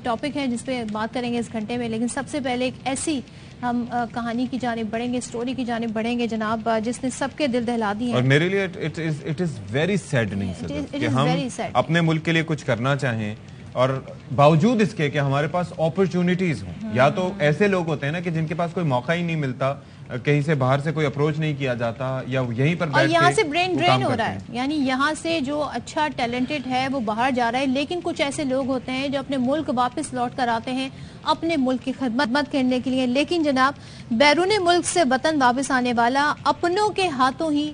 Topic ہے جس پہ بات کریں گے اس گھنٹے میں، لیکن سب سے پہلے ایک ایسی ہم کہانی کی جانب بڑھیں گے، سٹوری کی جانب بڑھیں گے جناب، جس نے سب کے دل دہلا دیے ہیں. اور میرے لیے اٹ از ویری سیڈننگ کہ ہم اپنے ملک کے لیے کچھ کرنا چاہیں اور باوجود اس کے کہ ہمارے پاس اپرچونٹیز ہوں. یا تو ایسے لوگ ہوتے ہیں نا کہ جن کے پاس کوئی موقع ہی نہیں ملتا، کہیں سے باہر سے کوئی اپروچ نہیں کیا جاتا، یا یہیں پر بیٹھ کے یہاں سے برین ڈرین ہو رہا ہے. یعنی یہاں سے جو اچھا ٹیلنٹڈ ہے وہ باہر جا رہا ہے، لیکن کچھ ایسے لوگ ہوتے ہیں جو اپنے ملک واپس لوٹ کر آتے ہیں اپنے ملک کی خدمت کرنے کے لیے. لیکن جناب بیرون ملک سے وطن واپس آنے والا اپنوں کے ہاتھوں ہی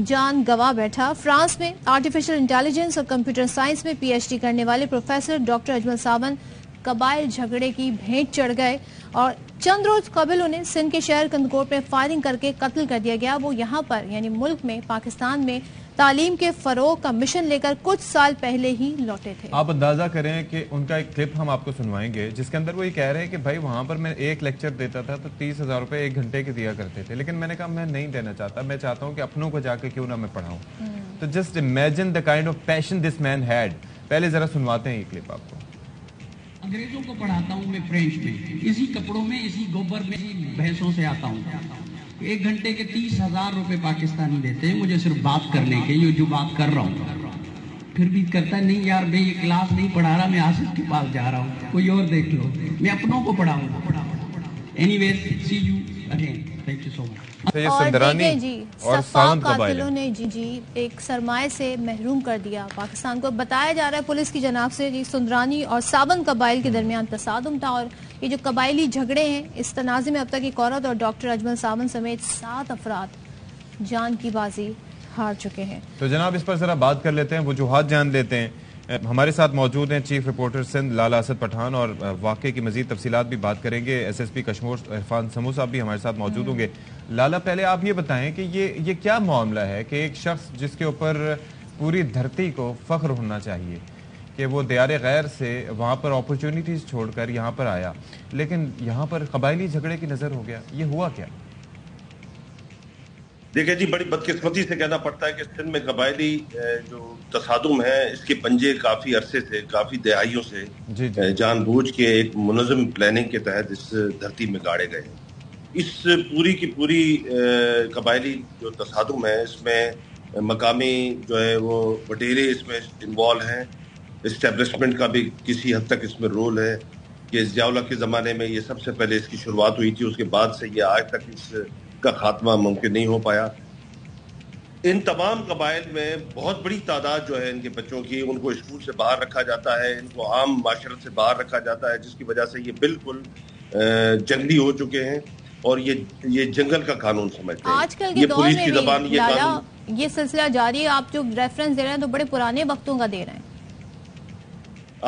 جان گوا بیٹھا. فرانس میں آرٹیفیشل انٹیلیجنس اور کمپیوٹر سائنس میں پی ایچ ڈی کرنے والے پروفیسر ڈاکٹر اجمل ساون قبائل جھگڑے کی بھینٹ چڑھ گئے اور چند روز قبل انہیں سندھ کے شہر کندکوٹ میں فائرنگ کر کے قتل کر دیا گیا. وہ یہاں پر یعنی ملک میں پاکستان میں تعلیم کے فروغ کا مشن لے کر کچھ سال پہلے ہی لوٹے تھے. آپ اندازہ کریں کہ ان کا ایک کلپ ہم آپ کو سنوائیں گے جس کے اندر وہ یہ کہہ رہے ہیں کہ بھائی وہاں پر میں ایک لیکچر دیتا تھا تو 30,000 روپے ایک گھنٹے کے دیا کرتے تھے، لیکن میں نے کہا میں نہیں دینا چاہتا، میں چاہتا ہوں کہ اپنوں کو جا کے کیوں نہ میں پڑھاؤں. تو just imagine the kind of passion this man had. پہلے ذرا سنواتے ہیں یہ کلپ آپ کو. انگریزوں کو پڑھاتا ہوں میں فرینچ میں، اسی کپڑوں میں، اسی گوبر میں، اسی بھینسوں سے آتا ہوں. ایک گھنٹے کے 30,000 روپے پاکستانی دیتے ہیں مجھے صرف بات کرنے کے، یہ جو بات کر رہا ہوں. پھر بھی کرتا ہے نہیں یار میں یہ کلاس نہیں پڑھا رہا، میں آصف کے پاس جا رہا ہوں، کوئی اور دیکھ لو، میں اپنوں کو پڑھاؤں گا. Anyways see you again, thank you so much. اور دیکھیں جی سفاق قاتلوں نے جی ایک سرمائے سے محروم کر دیا پاکستان کو. بتایا جا رہا ہے پولیس کی جناب سے جی سندرانی اور ساون قبائل کے درمیان تصادم تھا، اور یہ جو قبائلی جھگڑے ہیں اس تنازع میں اب تک ایک عورت اور ڈاکٹر اجمل ساون سمیت 7 افراد جان کی بازی ہار چکے ہیں. تو جناب اس پر ذرا بات کر لیتے ہیں، وجوہات جان لیتے ہیں. ہمارے ساتھ موجود ہیں چیف رپورٹر سندھ لالا اسد پٹھان، اور واقعے کی مزید تفصیلات بھی بات کریں گے. S S P Kashmore Irfan Samo صاحب بھی ہمارے ساتھ موجود ہوں گے. لالا پہلے آپ یہ بتائیں کہ یہ کیا معاملہ ہے کہ ایک شخص جس کے اوپر پوری دھرتی کو فخر ہونا چاہیے کہ وہ دیار غیر سے وہاں پر اپرچونٹیز چھوڑ کر یہاں پر آیا، لیکن یہاں پر قبائلی جھگڑے کی نظر ہو گیا، یہ ہوا کیا؟ دیکھیں جی بڑی بدقسمتی سے کہنا پڑتا ہے کہ سندھ میں قبائلی جو تصادم ہے اس کے پنجے کافی عرصے سے، کافی دہائیوں سے جان بوجھ کے ایک منظم پلاننگ کے تحت اس دھرتی میں گاڑے گئے. اس پوری کی پوری قبائلی جو تصادم ہے اس میں مقامی جو ہے وہ وڈیرے اس میں انوالو ہیں. اسٹیبلشمنٹ کا بھی کسی حد تک اس میں رول ہے کہ ضیاء اللہ کے زمانے میں یہ سب سے پہلے اس کی شروعات ہوئی تھی، اس کے بعد سے یہ آج تک اس کا خاتمہ ممکن نہیں ہو پایا. ان تمام قبائل میں بہت بڑی تعداد جو ہے ان کے بچوں کی، ان کو اسکول سے باہر رکھا جاتا ہے، ان کو عام معاشرت سے باہر رکھا جاتا ہے، جس کی وجہ سے یہ بالکل جنگلی ہو چکے ہیں اور یہ جنگل کا قانون سمجھتے ہیں. آج کل کے دور میں بھی لالا یہ سلسلہ جاری ہے. آپ جو ریفرنس دے رہے ہیں تو بڑے پرانے وقتوں کا دے رہے ہیں.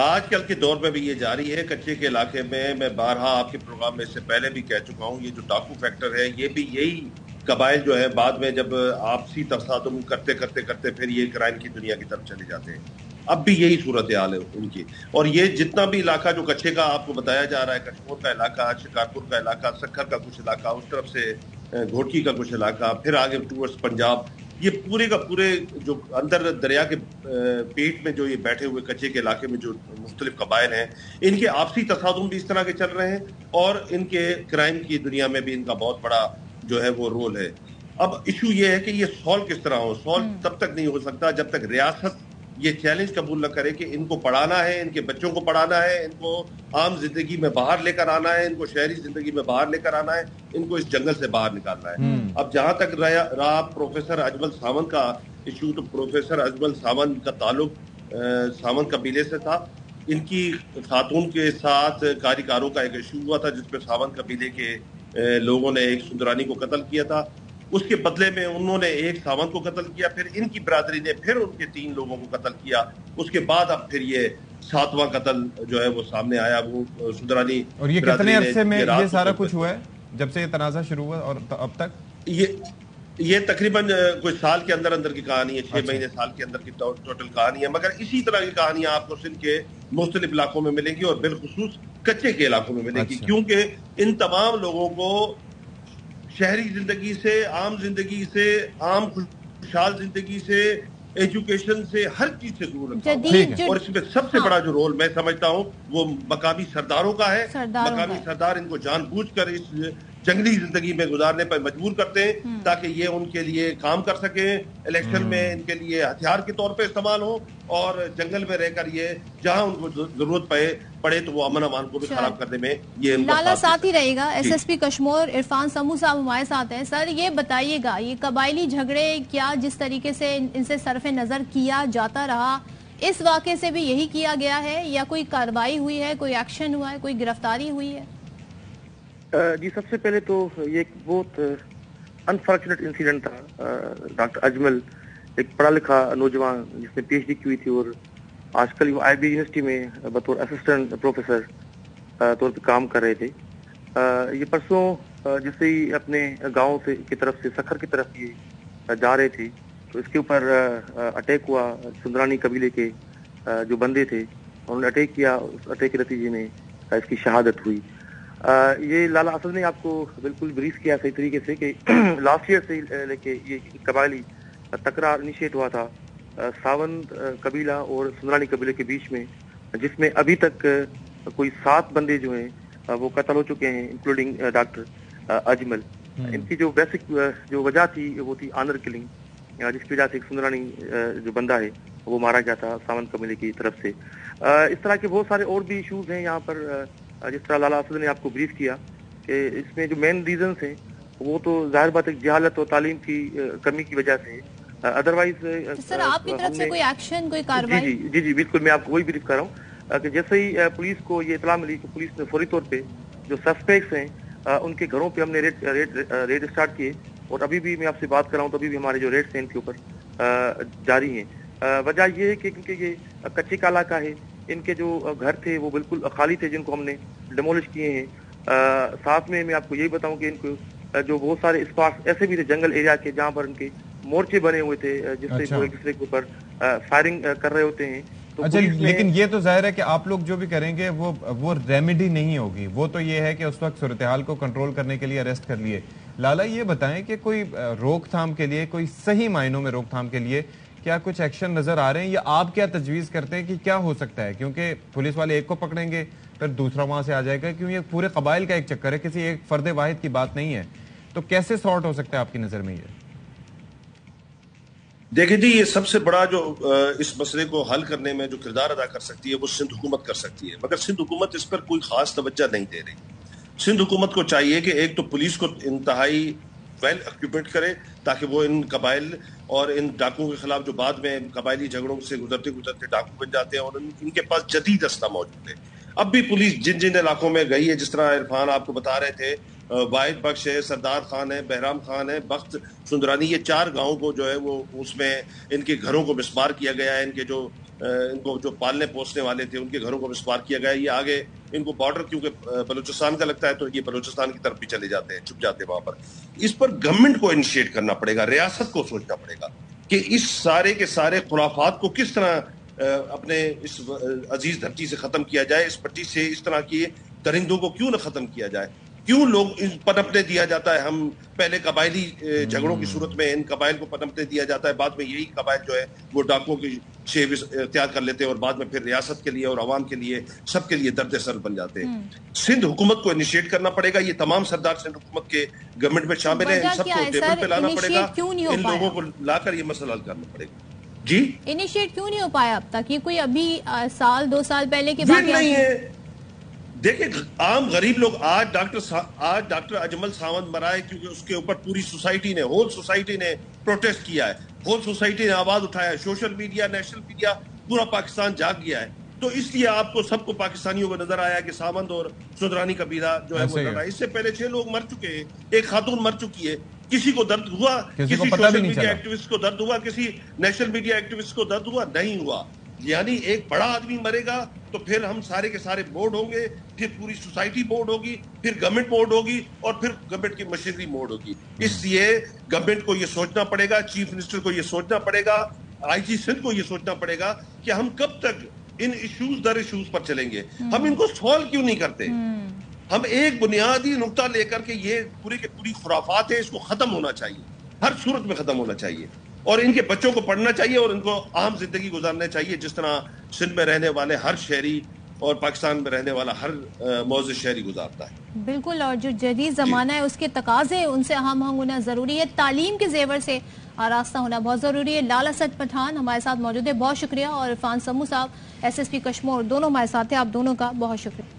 آج کل کے دور میں بھی یہ جاری ہے. کچے کے علاقے میں بارہا آپ کے پروگرام میں اس سے پہلے بھی کہہ چکا ہوں، یہ جو ڈاکو فیکٹر ہے یہ بھی یہی قبائل جو ہے بعد میں جب آپسی تصادم کرتے پھر یہ کرائم کی دنیا کی طرف چلے جاتے ہیں. اب بھی یہی صورتحال ہے ان کی. اور یہ جتنا بھی علاقہ جو کچے کا آپ کو بتایا جا رہا ہے، کشمور کا علاقہ، شکارپور کا علاقہ، سکھر کا کچھ علاقہ، اس طرف سے گھوٹکی کا کچھ علاقہ، پھر آگے ٹورڈز پنجاب، یہ پورے کا پورے جو اندر دریا کے پیٹ میں جو یہ بیٹھے ہوئے کچے کے علاقے میں جو مختلف قبائل ہیں، ان کے آپسی تصادم بھی اس طرح کے چل رہے ہیں اور ان کے کرائم کی دنیا میں بھی ان کا بہت بڑا جو ہے وہ رول ہے. اب ایشو یہ ہے کہ یہ سالو کس طرح ہو. سالو تب تک نہیں ہو سکتا جب تک ریاست یہ چیلنج قبول نہ کرے کہ ان کو پڑھانا ہے، ان کے بچوں کو پڑھانا ہے، ان کو عام زندگی میں باہر لے کر آنا ہے، ان کو شہری زندگی میں باہر لے کر آنا ہے، ان کو اس جنگل سے باہر نکالنا ہے. اب جہاں تک رہا پروفیسر اجمل ساون کا ایشو، تو پروفیسر اجمل ساون کا تعلق ساون قبیلے سے تھا. ان کی خاتون کے ساتھ کاریکاروں کا ایک ایشو ہوا تھا جس پہ ساون قبیلے کے لوگوں نے ایک سندرانی کو قتل کیا تھا. اس کے بدلے میں انہوں نے ایک ساون کو قتل کیا، پھر ان کی برادری نے پھر ان کے 3 لوگوں کو قتل کیا. اس کے بعد اب پھر یہ 7واں قتل جو ہے وہ سامنے آیا، وہ سندرانی. اور یہ کتنے عرصے میں یہ سارا کچھ ہوا ہے جب سے یہ تنازع شروع ہوا اور اب تک؟ یہ تقریباً کوئی سال کے اندر کی کہانی ہے، 6 مہینے سال کے اندر کی ٹوٹل کہانی ہے. مگر اسی طرح کی کہانیاں آپ کو سندھ کے مختلف علاقوں میں ملیں گی اور بالخصوص کچے کے علاقوں میں ملیں گی، کیونکہ ان تمام لوگوں کو شہری زندگی سے، عام زندگی سے، عام خوشحال زندگی سے ایجوکیشن سے ہر چیز سے دور رکھا ہوا ہے. اور اس میں سب سے بڑا جو رول میں سمجھتا ہوں وہ مقامی سرداروں کا ہے. مقامی سردار ان کو جان بوجھ کر اس جنگلی زندگی میں گزارنے پر مجبور کرتے ہیں تاکہ یہ ان کے لیے کام کر سکیں, الیکشن میں ان کے لیے ہتھیار کے طور پہ استعمال ہو, اور جنگل میں رہ کر یہ جہاں ان کو ضرورت پڑے تو وہ امن امان کو بھی خراب کرنے میں یہ لالا ساتھ ہی رہے گا. S S P Kashmore Irfan Samo صاحب ہمارے ساتھ ہیں. سر یہ بتائیے گا, یہ قبائلی جھگڑے کیا جس طریقے سے ان سے صرف نظر کیا جاتا رہا, اس واقعے سے بھی یہی کیا گیا ہے یا کوئی کارروائی ہوئی ہے, کوئی ایکشن ہوا ہے, کوئی گرفتاری ہوئی ہے؟ جی سب سے پہلے تو یہ ایک بہت انفارچونیٹ انسیڈنٹ تھا. ڈاکٹر اجمل ایک پڑھا لکھا نوجوان جس نے پی ایچ ڈی کی ہوئی تھی اور آج کل وہ آئی بی یونیورسٹی میں بطور اسسٹنٹ پروفیسر طور پہ کام کر رہے تھے. یہ پرسوں جیسے ہی اپنے گاؤں سے کی طرف سے سکھر کی طرف یہ جا رہے تھے تو اس کے اوپر اٹیک ہوا. سندرانی قبیلے کے جو بندے تھے انہوں نے اٹیک کیا. اس اٹیک کے نتیجے میں اس کی شہادت ہوئی. یہ لالا اسد نے آپ کو بالکل بریف کیا صحیح طریقے سے کہ لاسٹ ایئر سے لے کے یہ قبائلی تکرار انیشیٹ ہوا تھا ساونت قبیلہ اور سندرانی قبیلے کے بیچ میں, جس میں ابھی تک کوئی 7 بندے جو ہیں وہ قتل ہو چکے ہیں انکلوڈنگ ڈاکٹر اجمل. ان کی جو بیسک جو وجہ تھی وہ تھی آنر کلنگ, جس کی وجہ سے ایک سندرانی جو بندہ ہے وہ مارا گیا تھا ساونت قبیلے کی طرف سے. اس طرح کے بہت سارے اور بھی ایشوز ہیں یہاں پر, جس طرح لالا اسد نے آپ کو بریف کیا کہ اس میں جو مین ریزنز ہیں وہ تو ظاہر بات ہے جہالت اور تعلیم کی کمی کی وجہ سے. ادروائز سر آپ کی طرف سے کوئی ایکشن, کوئی کارروائی؟ جی بالکل, میں آپ کو وہی بریف کر رہا ہوں کہ جیسے ہی پولیس کو یہ اطلاع ملی کہ پولیس نے فوری طور پہ جو سسپیکٹس ہیں ان کے گھروں پہ ہم نے ریڈ اسٹارٹ کیے, اور ابھی بھی میں آپ سے بات کر رہا ہوں تو ابھی بھی ہمارے جو ریڈس ہیں ان کے اوپر جاری ہیں. وجہ یہ ہے کہ کیونکہ یہ کچے کا علاقہ ہے, ان کے جو گھر تھے وہ بالکل خالی تھے جن کو ہم نے ڈیمولش کیے ہیں. ساتھ میں آپ کو یہی بتاؤں کہ ان کو جو بہت سارے اسپاٹس ایسے بھی تھے جنگل ایریا کے جہاں پر ان کے مورچے بنے ہوئے تھے جس سے وہ ایک دوسرے کے اوپر فائرنگ کر رہے ہوتے ہیں. اچھا, لیکن یہ تو ظاہر ہے کہ آپ لوگ جو بھی کریں گے وہ ریمیڈی نہیں ہوگی. وہ تو یہ ہے کہ اس وقت صورتحال کو کنٹرول کرنے کے لیے اریسٹ کر لیے. لالا یہ بتائیں کہ کوئی روک تھام کے لیے, کوئی صحیح معنوں میں روک تھام کے لیے کیا کچھ ایکشن نظر آ رہے ہیں, یا آپ کیا تجویز کرتے ہیں کہ کیا ہو سکتا ہے؟ کیونکہ پولیس والے ایک کو پکڑیں گے پھر دوسرا وہاں سے آ جائے گا, کیونکہ یہ پورے قبائل کا ایک چکر ہے, کسی ایک فرد واحد کی بات نہیں ہے. تو کیسے سارٹ ہو سکتا ہے آپ کی نظر میں یہ؟ دیکھیں جی, یہ سب سے بڑا جو اس مسئلے کو حل کرنے میں جو کردار ادا کر سکتی ہے وہ سندھ حکومت کر سکتی ہے, مگر سندھ حکومت اس پر کوئی خاص توجہ نہیں دے رہی. سندھ حکومت کو چاہیے کہ ایک تو پولیس کو انتہائی ویل اکوپمنٹ کرے تاکہ وہ ان قبائل اور ان ڈاکوؤں کے خلاف جو بعد میں قبائلی جھگڑوں سے گزرتے گزرتے ڈاکو بن جاتے ہیں, اور ان کے پاس جدید اسلحہ موجود ہے. اب بھی پولیس جن جن علاقوں میں گئی ہے, جس طرح عرفان آپ کو بتا رہے تھے, واحد بخش ہے, سردار خان ہے, بہرام خان ہے, بخت سندرانی, یہ 4 گاؤں کو جو ہے وہ اس میں ان کے گھروں کو مسمار کیا گیا ہے. ان کو جو پالنے پوسنے والے تھے ان کے گھروں کو مسمار کیا گیا ہے. یہ آگے ان کو بارڈر کیونکہ بلوچستان کا لگتا ہے تو یہ بلوچستان کی طرف بھی چلے جاتے ہیں, چھپ جاتے ہیں وہاں پر. اس پر گورنمنٹ کو انیشیٹ کرنا پڑے گا, ریاست کو سوچنا پڑے گا کہ اس سارے کے سارے خرافات کو کس طرح اپنے اس عزیز دھرتی سے ختم کیا جائے. اس پٹی سے اس طرح کی درندوں کو کیوں نہ ختم کیا جائے, کیوں لوگ پنپنے دیا جاتا ہے. ہم پہلے قبائلی جھگڑوں کی صورت میں ان قبائل کو پنپنے دیا جاتا ہے, بعد میں یہی قبائل جو ہے وہ ڈاکوؤں کی شیب اختیار کر لیتے ہیں, اور بعد میں پھر ریاست کے لیے اور عوام کے لیے سب کے لیے درد سر بن جاتے ہیں. سندھ حکومت کو انیشیٹ کرنا پڑے گا, یہ تمام سردار سندھ حکومت کے گورنمنٹ میں شامل ہیں, ان سب کو ٹیبل پہ لانا پڑے گا, ان لوگوں کو لا کر یہ مسئلہ حل کرنا پڑے گا. جی انیشیٹ کیوں نہیں ہو پایا اب تک؟ یہ کوئی ابھی سال 2 سال پہلے کے بعد نہیں ہے. دیکھیں عام غریب لوگ آج ڈاکٹر اجمل ساونت مرا ہے کیونکہ اس کے اوپر پوری سوسائٹی نے, ہول سوسائٹی نے پروٹیسٹ کیا ہے, ہول سوسائٹی نے آواز اٹھایا ہے, سوشل میڈیا, نیشنل میڈیا, پورا پاکستان جاگ گیا ہے. تو اس لیے آپ کو سب کو پاکستانیوں کو نظر آیا کہ ساونت اور سندرانی قبیلہ جو ہے وہ لڑا. اس سے پہلے 6 لوگ مر چکے ہیں, ایک خاتون مر چکی ہے. کسی کو درد ہوا؟ کسی سوشل میڈیا ایکٹیوسٹ کو درد ہوا؟ کسی نیشنل میڈیا ایکٹیوسٹ کو درد ہوا؟ نہیں ہوا. یعنی ایک بڑا آدمی مرے گا تو پھر ہم سارے کے سارے بورڈ ہوں گے, پھر پوری سوسائٹی بورڈ ہوگی, پھر گورنمنٹ بورڈ ہوگی, اور پھر گورنمنٹ کی مشینری بورڈ ہوگی. اس لیے گورنمنٹ کو یہ سوچنا پڑے گا, چیف منسٹر کو یہ سوچنا پڑے گا, آئی جی سندھ کو یہ سوچنا پڑے گا کہ ہم کب تک ان ایشوز در ایشوز پر چلیں گے. ہم ان کو سالو کیوں نہیں کرتے؟ ہم ایک بنیادی نقطہ لے کر کے یہ پوری کی پوری خرافات ہے, اس کو ختم ہونا چاہیے, ہر صورت میں ختم ہونا چاہیے. اور ان کے بچوں کو پڑھنا چاہیے اور ان کو عام زندگی گزارنا چاہیے جس طرح سندھ میں رہنے والے ہر شہری اور پاکستان میں رہنے والا ہر معزز شہری گزارتا ہے. بالکل، اور جو جدید زمانہ ہے اس کے تقاضے ان سے ہم آہنگ ہونا ضروری ہے، تعلیم کے زیور سے آراستہ ہونا بہت ضروری ہے. لال اسد پٹھان ہمارے ساتھ موجود ہے، بہت شکریہ. اور عرفان سمو صاحب SSP کشمور دونوں ہمارے ساتھ ہیں، آپ دونوں کا بہت شکریہ.